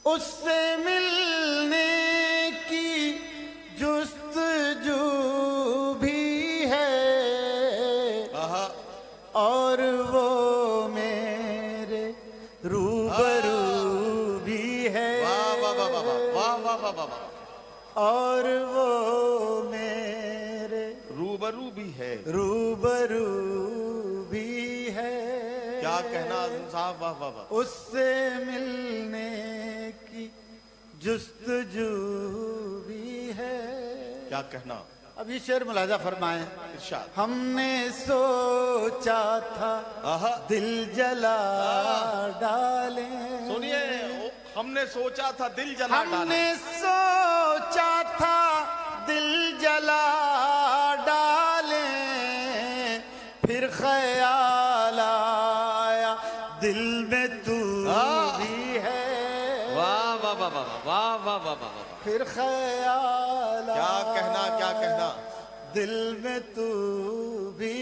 اس سے ملنے کی جستجو بھی ہے اور وہ میرے روبرو بھی ہے اور وہ میرے روبرو بھی ہے روبرو بھی ہے کیا کہنا اعظم صاحب واہ واہ واہ اس سے ملنے کی جستجو بھی ہے کیا کہنا اب یہ شعر ملاحظہ فرمائیں ارشاد ہم نے سوچا تھا دل جلا ڈالیں سنیے ہم نے سوچا تھا دل جلا ہم نے سوچا تھا دل جلا ڈالیں پھر خیال آیا دل میں تو بھی ہے واہ واہ واہ واہ واہ واہ واہ واہ پھر خیال کیا کہنا دل میں تو بھی